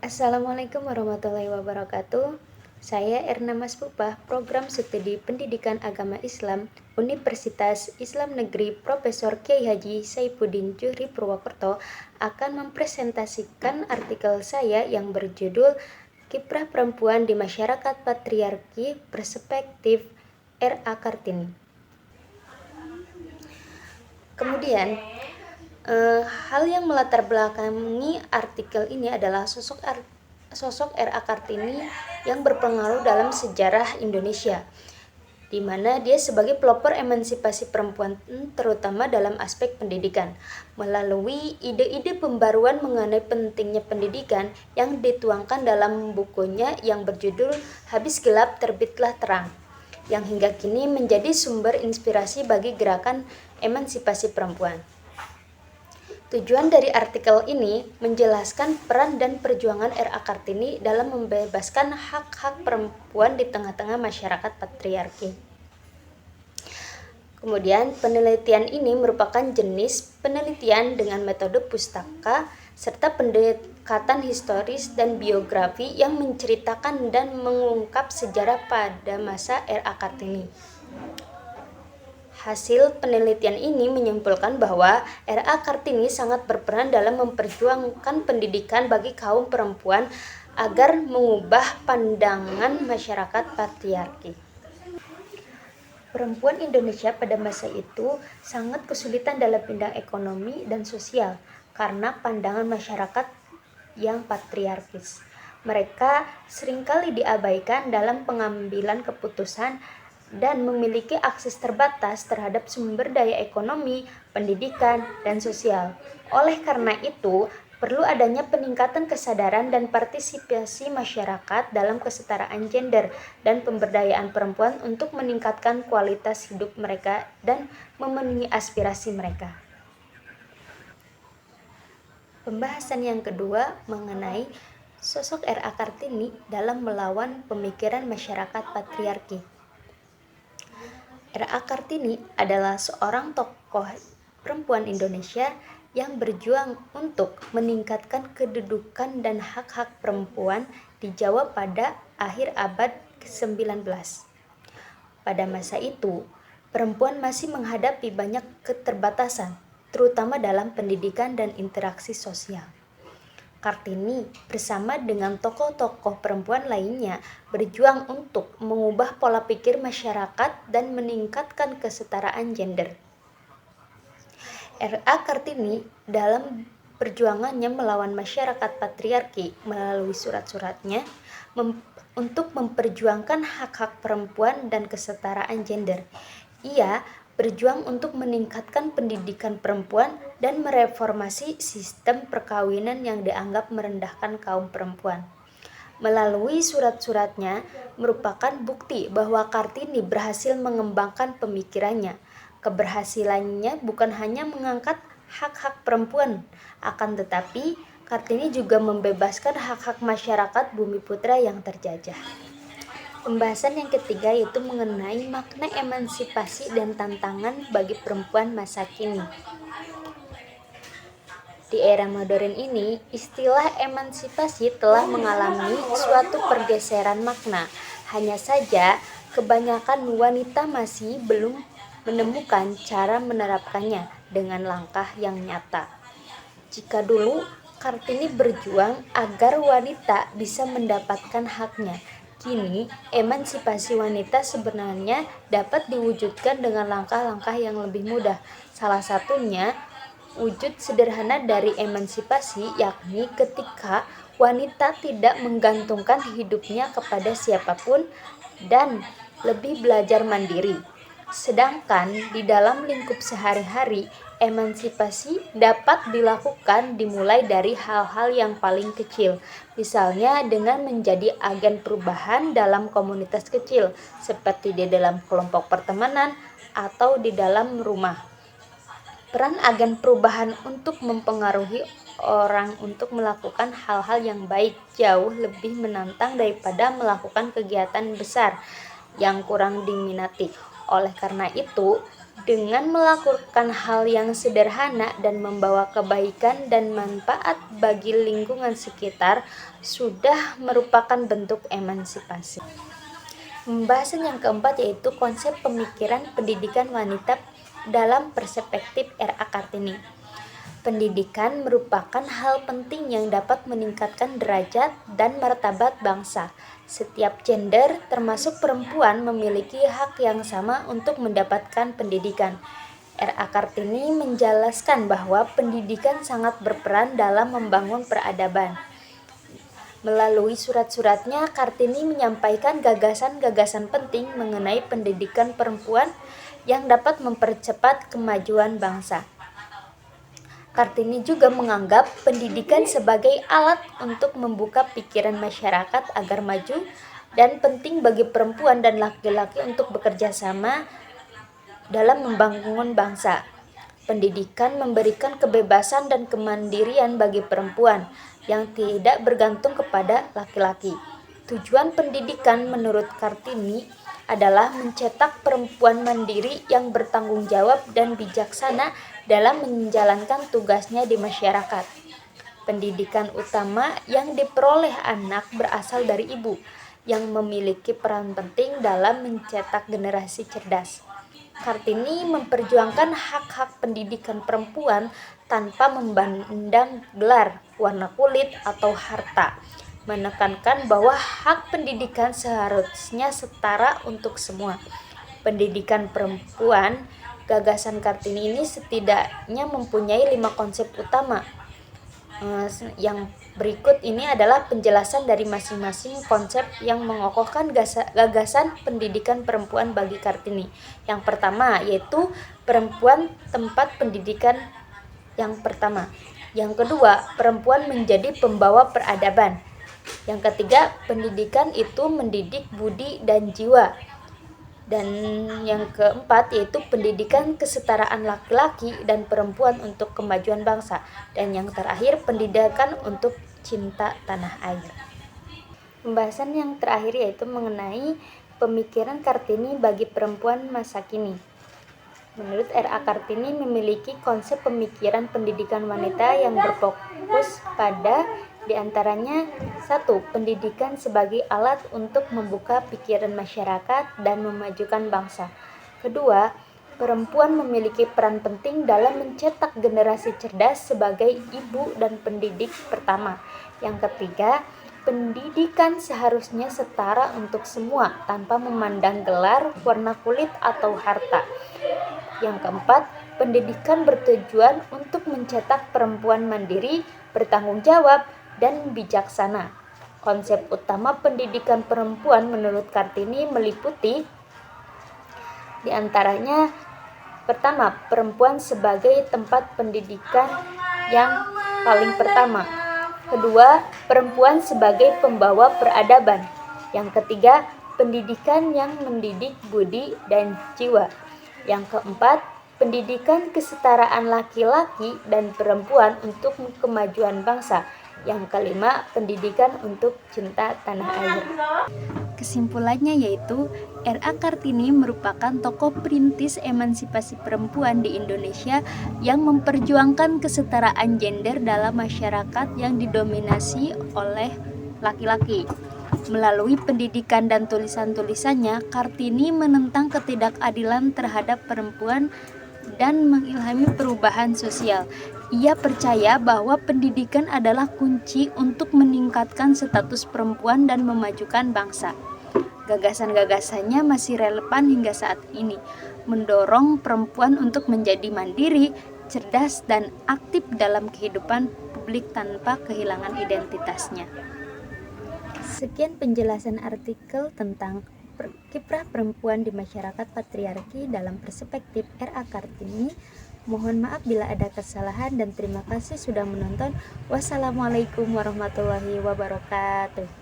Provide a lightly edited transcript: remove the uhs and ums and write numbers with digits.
Assalamualaikum warahmatullahi wabarakatuh. Saya Erna Masbubah, Program Studi Pendidikan Agama Islam, Universitas Islam Negeri Profesor Kiai Haji Saifuddin Juhri Purwokerto akan mempresentasikan artikel saya yang berjudul Kiprah Perempuan di Masyarakat Patriarki Perspektif R.A. Kartini. Kemudian, hal yang melatar belakangi artikel ini adalah sosok R.A. Kartini yang berpengaruh dalam sejarah Indonesia, di mana dia sebagai pelopor emansipasi perempuan terutama dalam aspek pendidikan, melalui ide-ide pembaruan mengenai pentingnya pendidikan yang dituangkan dalam bukunya yang berjudul Habis Gelap Terbitlah Terang, yang hingga kini menjadi sumber inspirasi bagi gerakan emansipasi perempuan. Tujuan dari artikel ini menjelaskan peran dan perjuangan R.A. Kartini dalam membebaskan hak-hak perempuan di tengah-tengah masyarakat patriarki. Kemudian, penelitian ini merupakan jenis penelitian dengan metode pustaka serta pendekatan historis dan biografi yang menceritakan dan mengungkap sejarah pada masa R.A. Kartini. Hasil penelitian ini menyimpulkan bahwa R.A. Kartini sangat berperan dalam memperjuangkan pendidikan bagi kaum perempuan agar mengubah pandangan masyarakat patriarki. Perempuan Indonesia pada masa itu sangat kesulitan dalam bidang ekonomi dan sosial karena pandangan masyarakat yang patriarkis. Mereka seringkali diabaikan dalam pengambilan keputusan dan memiliki akses terbatas terhadap sumber daya ekonomi, pendidikan, dan sosial. Oleh karena itu, perlu adanya peningkatan kesadaran dan partisipasi masyarakat dalam kesetaraan gender dan pemberdayaan perempuan untuk meningkatkan kualitas hidup mereka dan memenuhi aspirasi mereka. Pembahasan yang kedua mengenai sosok R.A. Kartini dalam melawan pemikiran masyarakat patriarki. R.A. Kartini adalah seorang tokoh perempuan Indonesia yang berjuang untuk meningkatkan kedudukan dan hak-hak perempuan di Jawa pada akhir abad ke-19. Pada masa itu, perempuan masih menghadapi banyak keterbatasan, terutama dalam pendidikan dan interaksi sosial. Kartini bersama dengan tokoh-tokoh perempuan lainnya berjuang untuk mengubah pola pikir masyarakat dan meningkatkan kesetaraan gender. R.A. Kartini dalam perjuangannya melawan masyarakat patriarki melalui surat-suratnya untuk memperjuangkan hak-hak perempuan dan kesetaraan gender. Ia berjuang untuk meningkatkan pendidikan perempuan dan mereformasi sistem perkawinan yang dianggap merendahkan kaum perempuan. Melalui surat-suratnya merupakan bukti bahwa Kartini berhasil mengembangkan pemikirannya. Keberhasilannya bukan hanya mengangkat hak-hak perempuan, akan tetapi Kartini juga membebaskan hak-hak masyarakat Bumi Putra yang terjajah. Pembahasan yang ketiga yaitu mengenai makna emansipasi dan tantangan bagi perempuan masa kini. Di era modern ini, istilah emansipasi telah mengalami suatu pergeseran makna. Hanya saja, kebanyakan wanita masih belum menemukan cara menerapkannya dengan langkah yang nyata. Jika dulu Kartini berjuang agar wanita bisa mendapatkan haknya, kini emansipasi wanita sebenarnya dapat diwujudkan dengan langkah-langkah yang lebih mudah. Salah satunya wujud sederhana dari emansipasi yakni ketika wanita tidak menggantungkan hidupnya kepada siapapun dan lebih belajar mandiri. Sedangkan di dalam lingkup sehari-hari, emansipasi dapat dilakukan dimulai dari hal-hal yang paling kecil, misalnya dengan menjadi agen perubahan dalam komunitas kecil, seperti di dalam kelompok pertemanan atau di dalam rumah. Peran agen perubahan untuk mempengaruhi orang untuk melakukan hal-hal yang baik jauh lebih menantang daripada melakukan kegiatan besar yang kurang diminati. Oleh karena itu, Dengan melakukan hal yang sederhana dan membawa kebaikan dan manfaat bagi lingkungan sekitar sudah merupakan bentuk emansipasi. Pembahasan yang keempat yaitu konsep pemikiran pendidikan wanita dalam perspektif R.A. Kartini. Pendidikan merupakan hal penting yang dapat meningkatkan derajat dan martabat bangsa. Setiap gender, termasuk perempuan, memiliki hak yang sama untuk mendapatkan pendidikan. R.A. Kartini menjelaskan bahwa pendidikan sangat berperan dalam membangun peradaban. Melalui surat-suratnya, Kartini menyampaikan gagasan-gagasan penting mengenai pendidikan perempuan yang dapat mempercepat kemajuan bangsa. Kartini juga menganggap pendidikan sebagai alat untuk membuka pikiran masyarakat agar maju dan penting bagi perempuan dan laki-laki untuk bekerja sama dalam membangun bangsa. Pendidikan memberikan kebebasan dan kemandirian bagi perempuan yang tidak bergantung kepada laki-laki. Tujuan pendidikan menurut Kartini adalah mencetak perempuan mandiri yang bertanggung jawab dan bijaksana dalam menjalankan tugasnya di masyarakat. Pendidikan utama yang diperoleh anak berasal dari ibu, yang memiliki peran penting dalam mencetak generasi cerdas. Kartini memperjuangkan hak-hak pendidikan perempuan tanpa memandang gelar, warna kulit, atau harta, menekankan bahwa hak pendidikan seharusnya setara untuk semua. Pendidikan perempuan, gagasan Kartini ini setidaknya mempunyai 5 konsep utama. Yang berikut ini adalah penjelasan dari masing-masing konsep yang mengokohkan gagasan pendidikan perempuan bagi Kartini. Yang pertama yaitu perempuan tempat pendidikan yang pertama. Yang kedua, perempuan menjadi pembawa peradaban. Yang ketiga, pendidikan itu mendidik budi dan jiwa. Dan yang keempat yaitu pendidikan kesetaraan laki-laki dan perempuan untuk kemajuan bangsa. Dan yang terakhir, pendidikan untuk cinta tanah air. Pembahasan yang terakhir yaitu mengenai pemikiran Kartini bagi perempuan masa kini. Menurut R.A. Kartini memiliki konsep pemikiran pendidikan wanita yang berfokus pada diantaranya 1. Pendidikan sebagai alat untuk membuka pikiran masyarakat dan memajukan bangsa. Kedua, perempuan memiliki peran penting dalam mencetak generasi cerdas sebagai ibu dan pendidik pertama. Yang ketiga, pendidikan seharusnya setara untuk semua tanpa memandang gelar, warna kulit, atau harta. Yang keempat, pendidikan bertujuan untuk mencetak perempuan mandiri, bertanggung jawab, dan bijaksana. Konsep utama pendidikan perempuan menurut Kartini meliputi diantaranya pertama, perempuan sebagai tempat pendidikan yang paling pertama. Kedua, perempuan sebagai pembawa peradaban. Yang ketiga, pendidikan yang mendidik budi dan jiwa. Yang keempat, pendidikan kesetaraan laki-laki dan perempuan untuk kemajuan bangsa. Yang kelima, pendidikan untuk cinta tanah air. Kesimpulannya yaitu R.A. Kartini merupakan tokoh perintis emansipasi perempuan di Indonesia yang memperjuangkan kesetaraan gender dalam masyarakat yang didominasi oleh laki-laki. Melalui pendidikan dan tulisan-tulisannya, Kartini menentang ketidakadilan terhadap perempuan dan mengilhami perubahan sosial. Ia percaya bahwa pendidikan adalah kunci untuk meningkatkan status perempuan dan memajukan bangsa. Gagasan-gagasannya masih relevan hingga saat ini, mendorong perempuan untuk menjadi mandiri, cerdas, dan aktif dalam kehidupan publik tanpa kehilangan identitasnya. Sekian penjelasan artikel tentang kiprah perempuan di masyarakat patriarki dalam perspektif R.A. Kartini. Mohon maaf bila ada kesalahan dan terima kasih sudah menonton. Wassalamualaikum warahmatullahi wabarakatuh.